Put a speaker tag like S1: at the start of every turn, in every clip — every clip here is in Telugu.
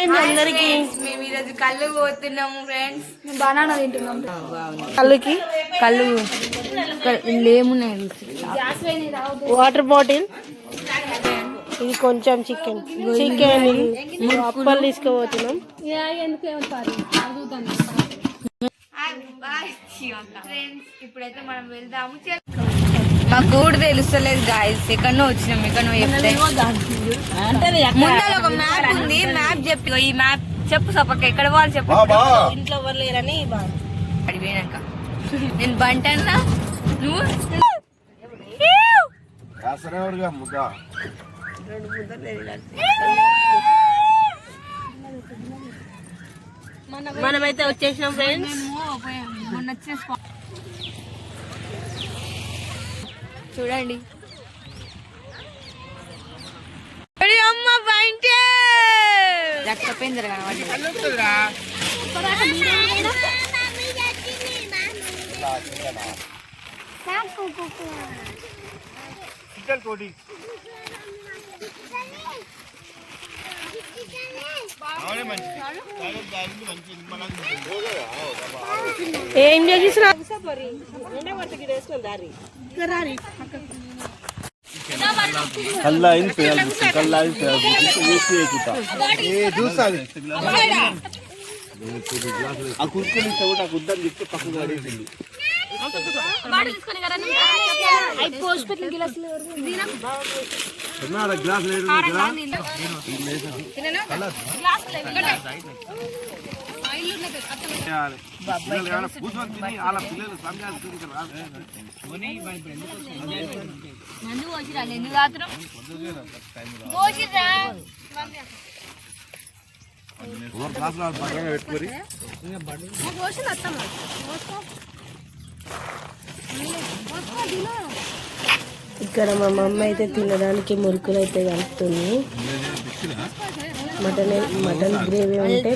S1: అయింది అందరికి.
S2: మేము ఈరోజు కళ్ళు పోతున్నాము ఫ్రెండ్స్.
S1: బనానా తింటున్నాం. కళ్ళుకి కళ్ళు లేమున్నాయి. వాటర్ బాటిల్, ఇది కొంచెం చికెన్ అప్పలు తీసుకుపోతున్నాం.
S2: ఇప్పుడైతే మనం వెళ్దాము. మాకు కూడా తెలుస్తలేదు గాయస్, ఎక్కడో వచ్చినాం. ఎక్కడో చెప్తే ముందర ఒక మ్యాప్ ఉంది. మ్యాప్ చెప్పి ఈ మ్యాప్ చెప్పు సపక్క ఎక్కడ వాళ్ళు చెప్పు.
S1: ఇంట్లో ఎవరు లేరని
S2: అడిగినాక నేను బంటన్నా నువ్వు
S1: మనమైతే వచ్చేసినాం ఫ్రెండ్స్.
S2: మొన్న వచ్చిన చూడండి. అమ్మ బంటే రక్తపోయింది కాబట్టి
S1: ఏం చేసినా
S3: పెట్టుకోరి
S1: ఇక్కడ మా మమ్మీ అయితే తినడానికి మురుకులు అయితే కలుపుతుంది. మటన్ గ్రేవీ ఉంటే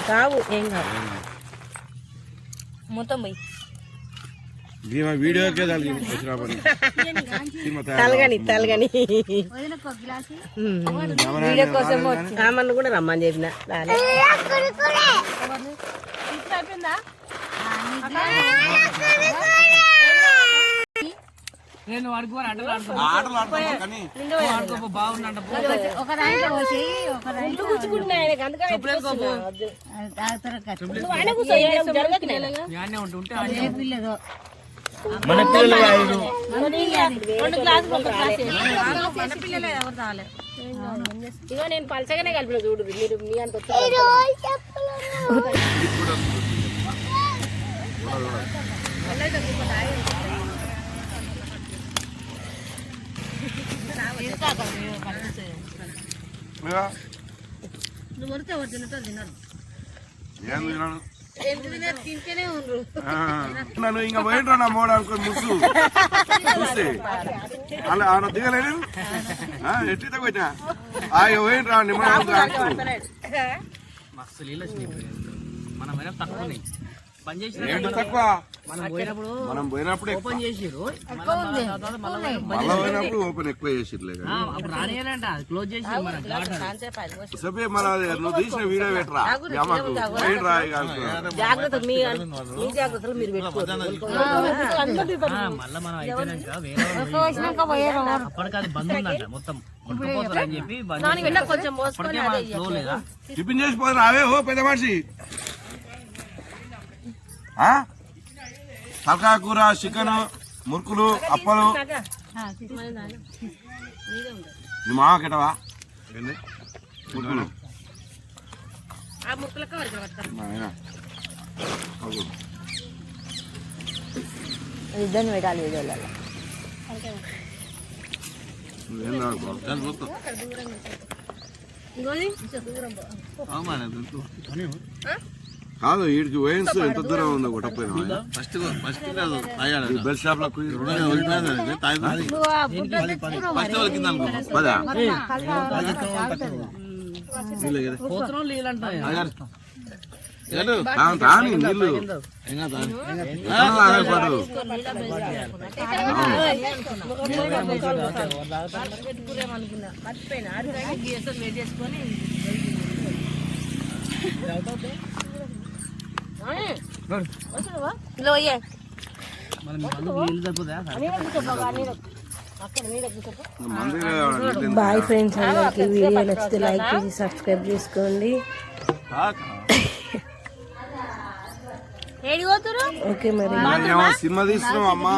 S1: కావు ఏం కాదు
S2: మొత్తం పోయి
S3: వీడియోకే
S1: తలగని
S2: వీడియో కోసం
S1: ఆమెను కూడా రమ్మని చెప్పిన
S4: నేను
S3: మన పిల్లలు
S1: ఇగో నేను పలసగానే కలిపిన చూడు మీరు మీ అంత
S3: నన్ను ఇంకా పోయిండ్రా నా మోడ అనుకో ముసు చూస్తే అలా ఆడ దిగలేను ఎట్టి తగ్గొచ్చా ఆయన పోయిండ్రా
S4: మస్తు నీళ్ళు వచ్చినాయి. మనం తక్కువ పని చేసి
S3: తక్కువ
S4: మనం పోయినప్పుడు ఓపెన్ చేసిరు,
S3: మళ్ళా పోయినప్పుడు ఓపెన్ ఎక్కువ చేసిర్లే
S4: అప్పుడు రానియాలంట క్లోజ్ చేసి
S3: సభ్య మన నువ్వు తీసిన వీడియో పెట్టరా పోయిండ్రా
S1: జాగ్రత్త మీ జాగ్రత్తలు మీరు
S4: మళ్ళీ మనం అయిపోయినాక వేరే అప్పటికి అది బంద్ ఉందంట మొత్తం అని చెప్పి ఫ్లో లేదా
S3: టిఫిన్ చేసిపోదు అవే ఓ పెద్ద మనిషి తలకాయ కూర, చికెన్, మురుకులు, అప్పలు. నీ మామ కెటవా మురుకులు
S2: ఇద్దరిని పెట్టాలి వీడియోలలో.
S3: కాదు వీడికి వయసు ఎంత దూరం ఉందో కొట్టపోయినా బెల్ షాప్ లో తాని నీళ్ళు పడు
S2: లోయే
S1: బాయ్ ఫ్రెండ్స్, అందరికి వీడియో నచ్చితే లైక్ చేసి సబ్స్క్రైబ్ చేసుకోండి. ఓకే మరి
S3: సినిమా తీస్తున్నాం అమ్మా.